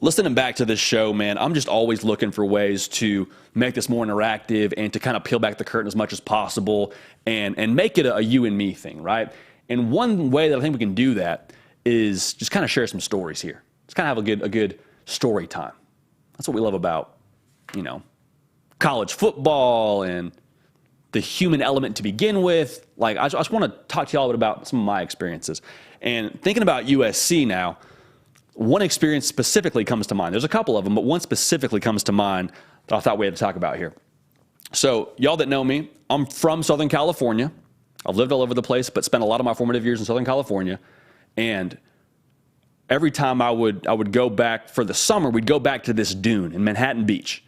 listening back to this show, man, I'm just always looking for ways to make this more interactive and to kind of peel back the curtain as much as possible and make it a you and me thing, right? And one way that I think we can do that is just kind of share some stories here. Just kind of have a good story time. That's what we love about, college football and the human element to begin with. Like, I just want to talk to y'all a bit about some of my experiences. And thinking about USC now, one experience specifically comes to mind. There's a couple of them, but one specifically comes to mind that I thought we had to talk about here. So y'all that know me, I'm from Southern California. I've lived all over the place, but spent a lot of my formative years in Southern California. And every time I would go back for the summer, we'd go back to this dune in Manhattan Beach.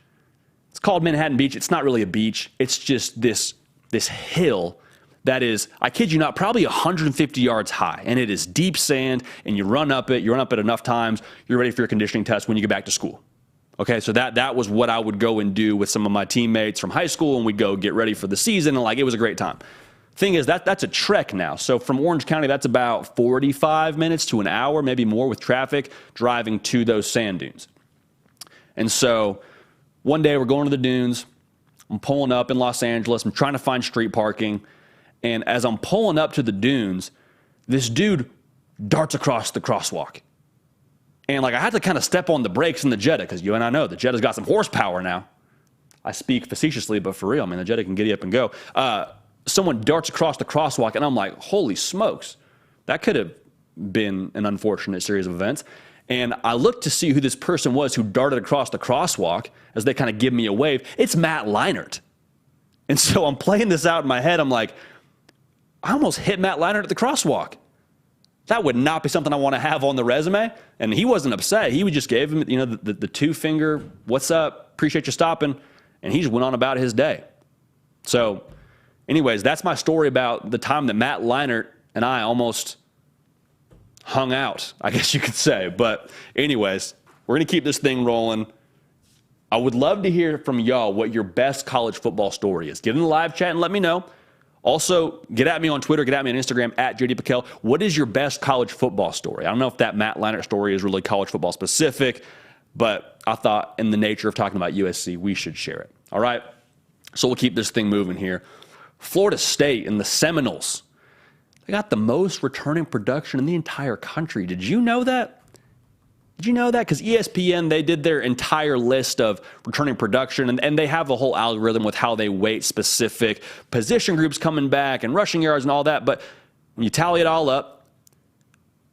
It's called Manhattan Beach. It's not really a beach. It's just this hill that is, I kid you not, probably 150 yards high. And it is deep sand, and you run up it enough times, you're ready for your conditioning test when you get back to school. Okay, so that was what I would go and do with some of my teammates from high school, and we'd go get ready for the season, and it was a great time. Thing is, that's a trek now. So from Orange County, that's about 45 minutes to an hour, maybe more with traffic, driving to those sand dunes. And so one day we're going to the dunes. I'm pulling up in Los Angeles. I'm trying to find street parking. And as I'm pulling up to the dunes, this dude darts across the crosswalk. And I had to kind of step on the brakes in the Jetta, because you and I know the Jetta's got some horsepower now. I speak facetiously, but for real, man, the Jetta can get you up and go. Someone darts across the crosswalk, and I'm like, holy smokes, that could have been an unfortunate series of events. And I looked to see who this person was who darted across the crosswalk as they kind of give me a wave. It's Matt Leinart. And so I'm playing this out in my head. I'm like, I almost hit Matt Leinart at the crosswalk. That would not be something I want to have on the resume. And he wasn't upset. He just gave him, the two finger, what's up, appreciate you stopping. And he just went on about his day. So anyways, that's my story about the time that Matt Leinart and I almost hung out, I guess you could say. But anyways, we're going to keep this thing rolling. I would love to hear from y'all what your best college football story is. Get in the live chat and let me know. Also, get at me on Twitter, get at me on Instagram, at JD Piquel. What is your best college football story? I don't know if that Matt Leinart story is really college football specific, but I thought in the nature of talking about USC, we should share it. All right? So we'll keep this thing moving here. Florida State and the Seminoles, they got the most returning production in the entire country. Did you know that? Did you know that? Because ESPN, they did their entire list of returning production, and they have a whole algorithm with how they weight specific position groups coming back and rushing yards and all that. But when you tally it all up,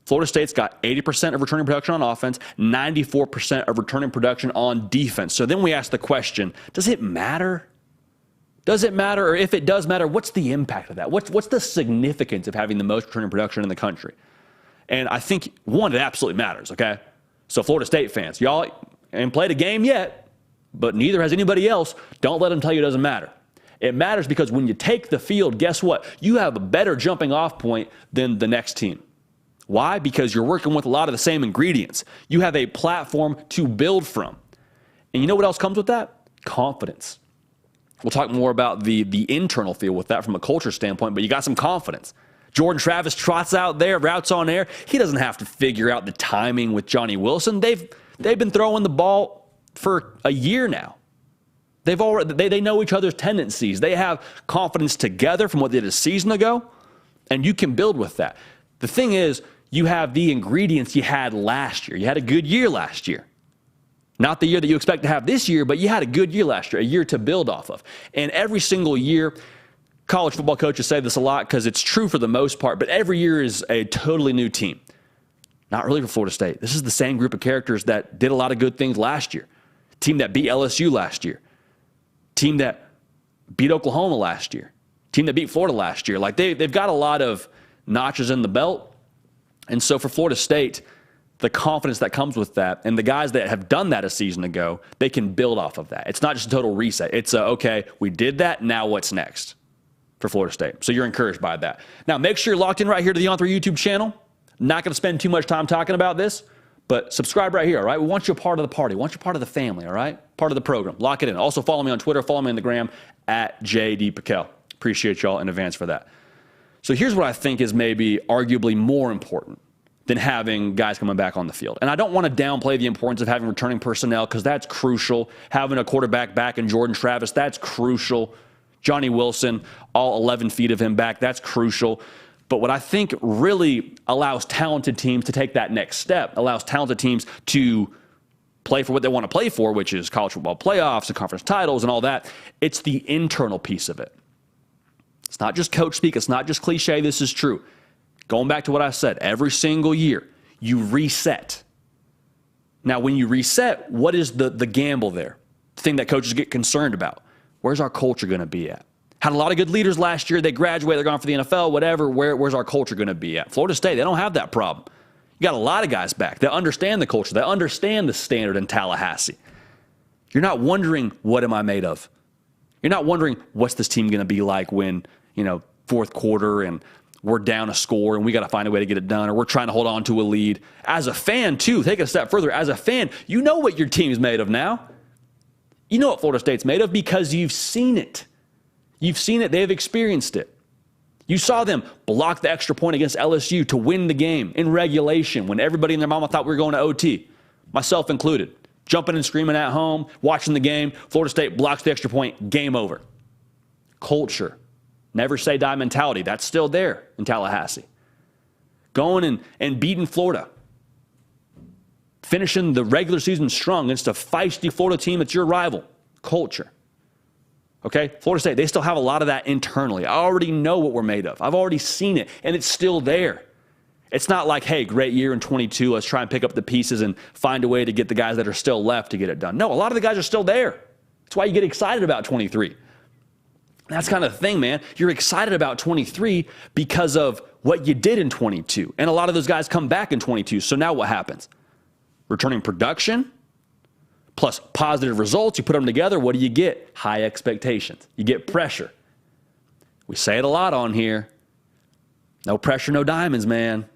Florida State's got 80% of returning production on offense, 94% of returning production on defense. So then we ask the question, does it matter? Does it matter? Or if it does matter, what's the impact of that? What's the significance of having the most returning production in the country? And I think, one, it absolutely matters, okay? So Florida State fans, y'all ain't played a game yet, but neither has anybody else. Don't let them tell you it doesn't matter. It matters because when you take the field, guess what? You have a better jumping off point than the next team. Why? Because you're working with a lot of the same ingredients. You have a platform to build from. And you know what else comes with that? Confidence. We'll talk more about the internal field with that from a culture standpoint, but you got some confidence. Jordan Travis trots out there, routes on air. He doesn't have to figure out the timing with Johnny Wilson. They've been throwing the ball for a year now. They know each other's tendencies. They have confidence together from what they did a season ago, and you can build with that. The thing is, you have the ingredients you had last year. You had a good year last year. Not the year that you expect to have this year, but you had a good year last year, a year to build off of. And every single year, college football coaches say this a lot because it's true for the most part, but every year is a totally new team. Not really for Florida State. This is the same group of characters that did a lot of good things last year. Team that beat LSU last year. Team that beat Oklahoma last year. Team that beat Florida last year. They've got a lot of notches in the belt. And so for Florida State, the confidence that comes with that, and the guys that have done that a season ago, they can build off of that. It's not just a total reset. It's okay, we did that, now what's next for Florida State? So you're encouraged by that. Now, make sure you're locked in right here to the On3 YouTube channel. Not going to spend too much time talking about this, but subscribe right here, all right? We want you a part of the party. We want you a part of the family, all right? Part of the program. Lock it in. Also, follow me on Twitter. Follow me on the gram, at JD Piquel. Appreciate y'all in advance for that. So here's what I think is maybe arguably more important than having guys coming back on the field. And I don't want to downplay the importance of having returning personnel because that's crucial. Having a quarterback back in Jordan Travis, that's crucial. Johnny Wilson, all 11 feet of him back, that's crucial. But what I think really allows talented teams to take that next step, allows talented teams to play for what they want to play for, which is college football playoffs and conference titles and all that, it's the internal piece of it. It's not just coach speak. It's not just cliche. This is true. Going back to what I said, every single year, you reset. Now, when you reset, what is the gamble there? The thing that coaches get concerned about. Where's our culture going to be at? Had a lot of good leaders last year. They graduated. They're gone for the NFL, whatever. Where's our culture going to be at? Florida State, they don't have that problem. You got a lot of guys back that understand the culture. They understand the standard in Tallahassee. You're not wondering, what am I made of? You're not wondering, what's this team going to be like when, fourth quarter and we're down a score and we got to find a way to get it done, or we're trying to hold on to a lead. As a fan, too, take it a step further. As a fan, you know what your team is made of now. You know what Florida State's made of because you've seen it. You've seen it. They've experienced it. You saw them block the extra point against LSU to win the game in regulation when everybody and their mama thought we were going to OT, myself included. Jumping and screaming at home, watching the game. Florida State blocks the extra point, game over. Culture. Never say die mentality. That's still there in Tallahassee. Going and beating Florida. Finishing the regular season strong against a feisty Florida team that's your rival. Culture. Okay? Florida State, they still have a lot of that internally. I already know what we're made of. I've already seen it, and it's still there. It's not like, hey, great year in 22. Let's try and pick up the pieces and find a way to get the guys that are still left to get it done. No, a lot of the guys are still there. That's why you get excited about 23. That's kind of the thing, man. You're excited about 23 because of what you did in 22. And a lot of those guys come back in 22. So now what happens? Returning production plus positive results. You put them together. What do you get? High expectations. You get pressure. We say it a lot on here. No pressure, no diamonds, man.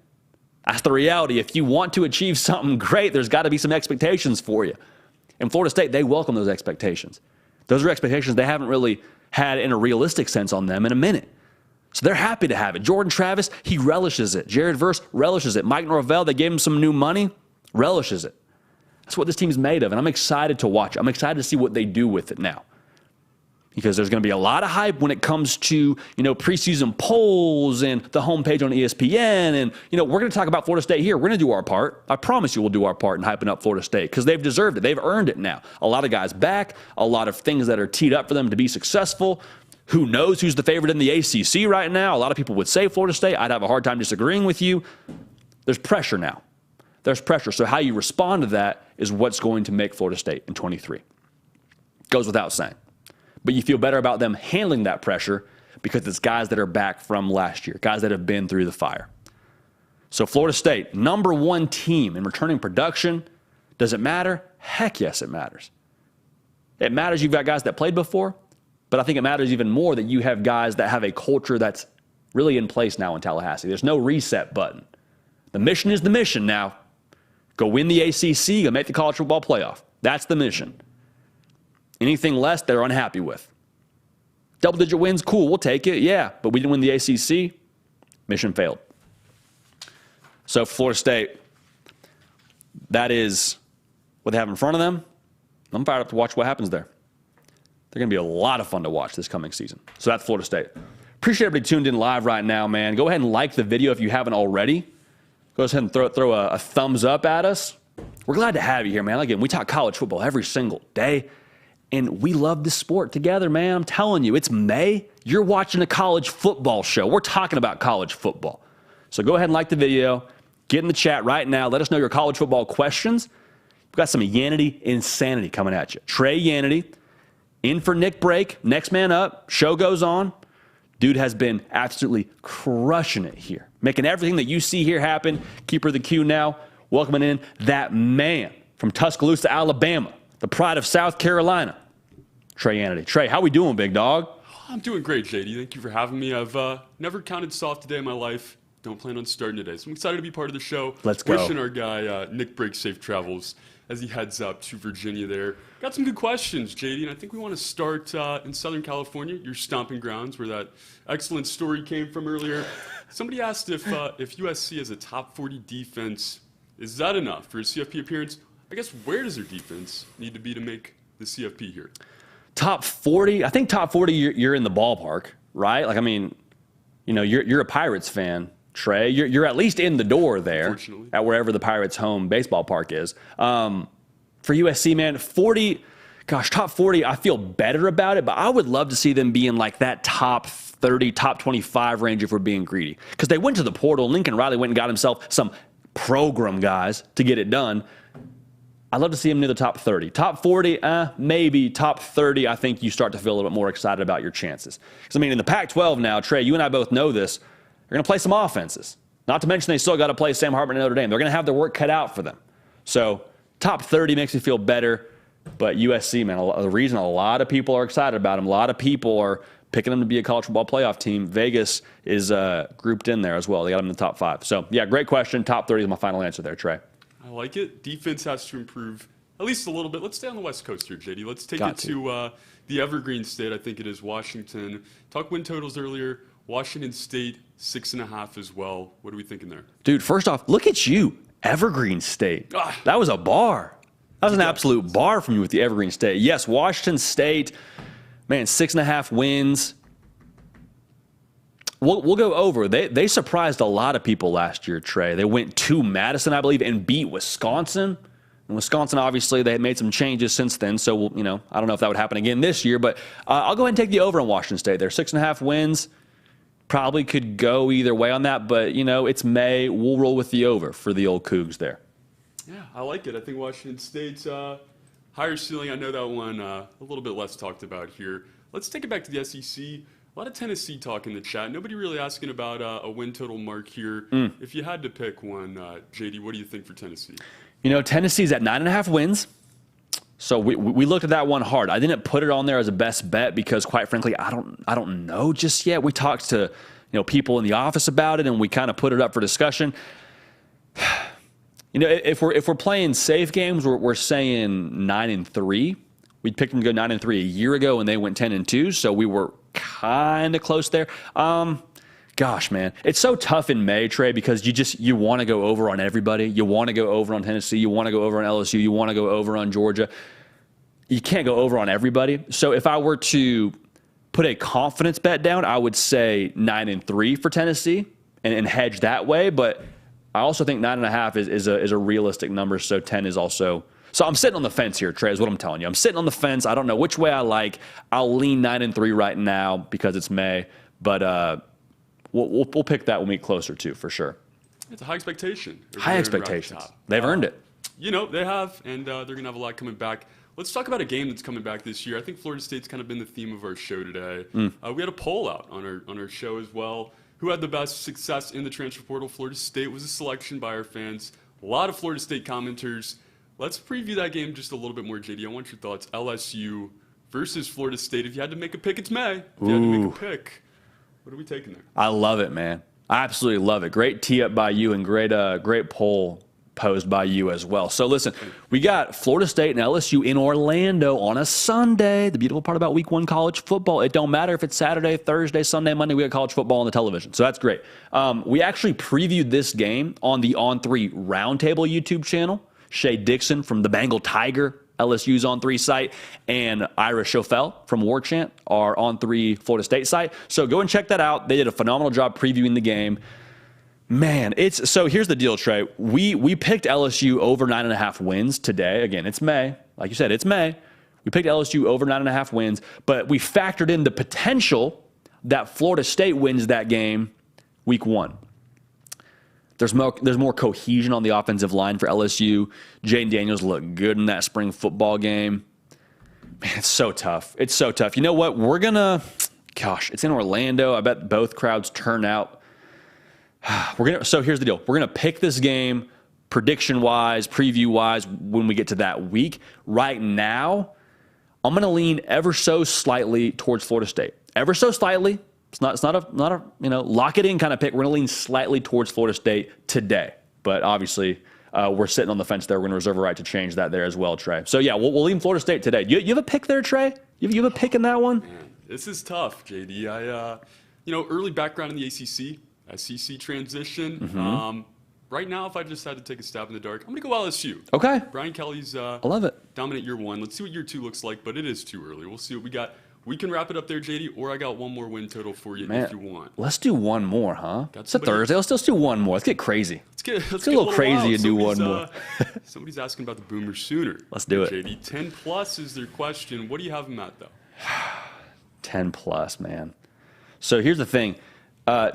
That's the reality. If you want to achieve something great, there's got to be some expectations for you. In Florida State, they welcome those expectations. Those are expectations they haven't really had in a realistic sense on them in a minute. So they're happy to have it. Jordan Travis, he relishes it. Jared Verse relishes it. Mike Norvell, they gave him some new money, relishes it. That's what this team's made of, and I'm excited to watch it. I'm excited to see what they do with it now. Because there's going to be a lot of hype when it comes to, preseason polls and the homepage on ESPN. And, we're going to talk about Florida State here. We're going to do our part. I promise you we'll do our part in hyping up Florida State because they've deserved it. They've earned it now. A lot of guys back, a lot of things that are teed up for them to be successful. Who knows who's the favorite in the ACC right now? A lot of people would say Florida State. I'd have a hard time disagreeing with you. There's pressure now. There's pressure. So how you respond to that is what's going to make Florida State in 23. Goes without saying. But you feel better about them handling that pressure because it's guys that are back from last year, guys that have been through the fire. So Florida State, #1 team in returning production. Does it matter? Heck yes, it matters. It matters you've got guys that played before, but I think it matters even more that you have guys that have a culture that's really in place now in Tallahassee. There's no reset button. The mission is the mission now. Go win the ACC, go make the college football playoff. That's the mission. Anything less, they're unhappy with. Double-digit wins, cool, we'll take it, yeah. But we didn't win the ACC, mission failed. So Florida State, that is what they have in front of them. I'm fired up to watch what happens there. They're going to be a lot of fun to watch this coming season. So that's Florida State. Appreciate everybody tuned in live right now, man. Go ahead and like the video if you haven't already. Go ahead and throw a thumbs up at us. We're glad to have you here, man. Again, we talk college football every single day. And we love this sport together, man. I'm telling you, it's May. You're watching a college football show. We're talking about college football. So go ahead and like the video. Get in the chat right now. Let us know your college football questions. We've got some Yanity insanity coming at you. Trey Yanity, in for Nick Break. Next man up. Show goes on. Dude has been absolutely crushing it here. Making everything that you see here happen. Keeper of the queue now. Welcoming in that man from Tuscaloosa, Alabama. The pride of South Carolina, Trey Yanity. Trey, how we doing, big dog? I'm doing great, JD. Thank you for having me. I've never counted soft a day in my life. don't plan on starting today. So I'm excited to be part of the show. Let's go. Wishing our guy Nick Briggs safe travels as he heads up to Virginia there. Got some good questions, JD, and I think we want to start in Southern California, your stomping grounds, where that excellent story came from earlier. Somebody asked if USC has a top 40 defense. Is that enough for a CFP appearance? I guess where does their defense need to be to make the CFP here? Top 40? I think top 40, you're in the ballpark, right? Like, I mean, you know, you're a Pirates fan, Trey. You're at least in the door there at wherever the Pirates' home baseball park is. For USC, man, 40, gosh, top 40, I feel better about it, but I would love to see them be in like that top 30, top 25 range if we're being greedy. Because they went to the portal. Lincoln Riley went and got himself some program guys to get it done. I'd love to see him near the top 30. Top 40, maybe. Top 30, I think you start to feel a little bit more excited about your chances. Because, I mean, in the Pac-12 now, Trey, you and I both know this, they're going to play some offenses. Not to mention they still got to play Sam Hartman and Notre Dame. They're going to have their work cut out for them. So top 30 makes me feel better. But USC, man, the reason a lot of people are excited about them, a lot of people are picking them to be a college football playoff team. Vegas is grouped in there as well. They got them in the top 5. So, yeah, great question. Top 30 is my final answer there, Trey. I like it. Defense has to improve at least a little bit. Let's stay on the West Coast here, JD. Let's take it to the Evergreen State. I think it is Washington. Talk win totals earlier. Washington State, 6.5 as well. What are we thinking there? Dude, first off, look at you. Evergreen State. That was a bar. That was an absolute bar from you with the Evergreen State. Yes, Washington State, man, 6.5 wins. We'll go over. They surprised a lot of people last year, Trey. They went to Madison, I believe, and beat Wisconsin. And Wisconsin, obviously, they had made some changes since then. So, you know, I don't know if that would happen again this year. But I'll go ahead and take the over on Washington State. They're 6.5 wins. Probably could go either way on that. But, you know, it's May. We'll roll with the over for the old Cougs there. Yeah, I like it. I think Washington State's higher ceiling. I know that one a little bit less talked about here. Let's take it back to the SEC. A lot of Tennessee talk in the chat. Nobody really asking about a win total mark here. If you had to pick one, JD, what do you think for Tennessee? You know, Tennessee's at 9.5 wins. So we looked at that one hard. I didn't put it on there as a best bet because, quite frankly, I don't know just yet. We talked to people in the office about it, and we kind of put it up for discussion. You know, if we're playing safe games, we're saying 9-3. We picked them to go 9-3 a year ago, and they went 10-2. So we were kind of close there. Gosh, man, it's so tough in May, Trey, because you want to go over on everybody. You want to go over on Tennessee. You want to go over on LSU. You want to go over on Georgia. You can't go over on everybody. So if I were to put a confidence bet down, I would say 9-3 for Tennessee and hedge that way. But I also think 9.5 is a realistic number. So 10 is also. So I'm sitting on the fence here, Trey, is what I'm telling you. I'm sitting on the fence. I don't know which way I like. I'll lean 9-3 right now because it's May. But we'll pick that when we get closer to, for sure. It's a high expectation. High expectations. They've earned it. You know, they have, and they're going to have a lot coming back. Let's talk about a game that's coming back this year. I think Florida State's kind of been the theme of our show today. We had a poll out on our show as well. Who had the best success in the transfer portal? Florida State was a selection by our fans. A lot of Florida State commenters. Let's preview that game just a little bit more, JD. I want your thoughts. LSU versus Florida State. If you had to make a pick, it's May. If you had to make a pick, what are we taking there? I love it, man. I absolutely love it. Great tee up by you and great poll posed by you as well. So listen, we got Florida State and LSU in Orlando on a Sunday. The beautiful part about week 1 college football, it don't matter if it's Saturday, Thursday, Sunday, Monday, we got college football on the television. So that's great. We actually previewed this game on the On3 Roundtable YouTube channel. Shay Dixon from the Bengal Tiger, LSU's On3 site, and Ira Schofel from War Chant, our On3 Florida State site. So go and check that out. They did a phenomenal job previewing the game. Man, so here's the deal, Trey. We picked LSU over 9.5 wins today. Again, it's May. Like you said, it's May. We picked LSU over 9.5 wins, but we factored in the potential that Florida State wins that game week 1. There's more cohesion on the offensive line for LSU. Jayden Daniels looked good in that spring football game. Man, it's so tough. It's so tough. You know what? It's in Orlando. I bet both crowds turn out. So here's the deal. We're going to pick this game prediction-wise, preview-wise when we get to that week. Right now, I'm going to lean ever so slightly towards Florida State. Ever so slightly. It's not a lock it in kind of pick. We're going to lean slightly towards Florida State today, but obviously we're sitting on the fence there. We're going to reserve a right to change that there as well, Trey. So yeah, we'll lean Florida State today. You have a pick there, Trey? You have a pick in that one? Man, this is tough, JD. Early background in the ACC, SEC transition. Mm-hmm. Right now, if I just had to take a stab in the dark, I'm going to go LSU. Okay. Brian Kelly's I love it. dominant year one. Let's see what year two looks like, but it is too early. We'll see what we got. We can wrap it up there, JD, or I got one more win total for you if you want. Let's do one more, huh? It's a Thursday. Let's do one more. Let's get crazy. Let's get a little crazy and do one more. Somebody's asking about the Boomer Sooner. Let's do it. JD, 10 plus is their question. What do you have them at, though? 10 plus, man. So here's the thing.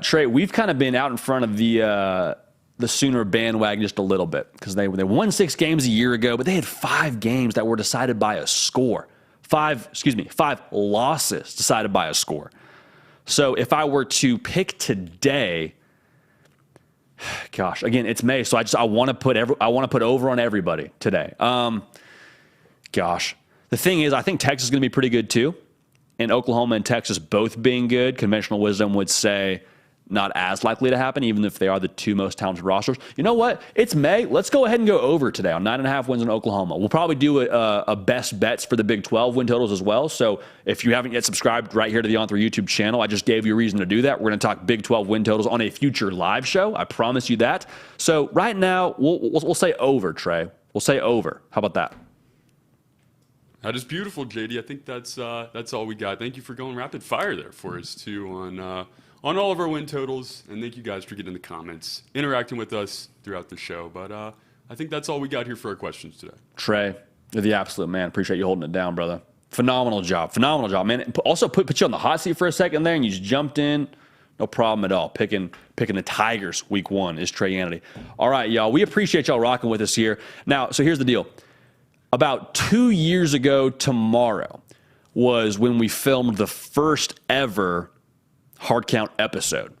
Trey, we've kind of been out in front of the Sooner bandwagon just a little bit because they won 6 games a year ago, but they had 5 games that were decided by a score. 5 losses decided by a score. So if I were to pick today, gosh, again, it's May, so I want to put over on everybody today. Gosh, the thing is, I think Texas is going to be pretty good too, and Oklahoma and Texas both being good. Conventional wisdom would say not as likely to happen, even if they are the 2 most talented rosters. You know what? It's May. Let's go ahead and go over today on 9.5 wins in Oklahoma. We'll probably do a best bets for the Big 12 win totals as well. So if you haven't yet subscribed right here to the On3 YouTube channel, I just gave you a reason to do that. We're going to talk Big 12 win totals on a future live show. I promise you that. So right now, we'll say over, Trey. We'll say over. How about that? That is beautiful, JD. I think that's all we got. Thank you for going rapid fire there for us too on all of our win totals, and thank you guys for getting in the comments, interacting with us throughout the show. But I think that's all we got here for our questions today. Trey, you're the absolute man. Appreciate you holding it down, brother. Phenomenal job, man. Also put you on the hot seat for a second there, and you just jumped in. No problem at all. Picking the Tigers week 1 is Trey Hannity. All right, y'all. We appreciate y'all rocking with us here. Now, so here's the deal. About 2 years ago tomorrow was when we filmed the first ever Hard Count episode.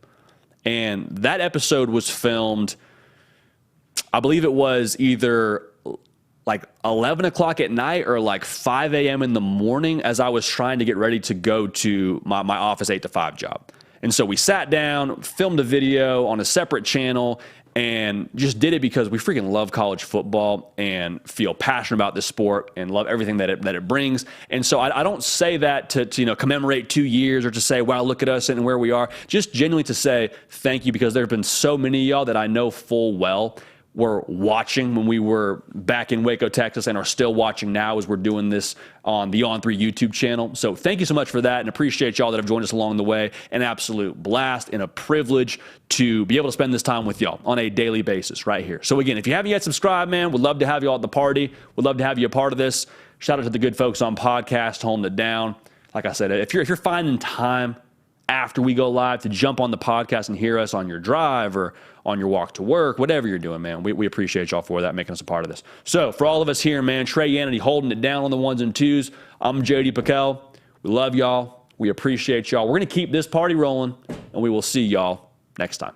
And that episode was filmed, I believe it was either like 11 o'clock at night or like 5 a.m. in the morning as I was trying to get ready to go to my office 8 to 5 job. And so we sat down, filmed a video on a separate channel, and just did it because we freaking love college football and feel passionate about this sport and love everything that it brings. And so I don't say that to commemorate 2 years or to say, wow, look at us and where we are. Just genuinely to say thank you, because there have been so many of y'all that I know full well were watching when we were back in Waco, Texas, and are still watching now as we're doing this on the On3 YouTube channel. So thank you so much for that, and appreciate y'all that have joined us along the way. An absolute blast and a privilege to be able to spend this time with y'all on a daily basis right here. So again, if you haven't yet subscribed, man, we'd love to have you all at the party. We'd love to have you a part of this. Shout out to the good folks on podcast holding it down. Like I said, if you're finding time after we go live to jump on the podcast and hear us on your drive or on your walk to work, whatever you're doing, man, we appreciate y'all for that, making us a part of this. So for all of us here, man, Trey Hannity holding it down on the 1s and 2s. I'm Jody Piquel. We love y'all. We appreciate y'all. We're going to keep this party rolling, and we will see y'all next time.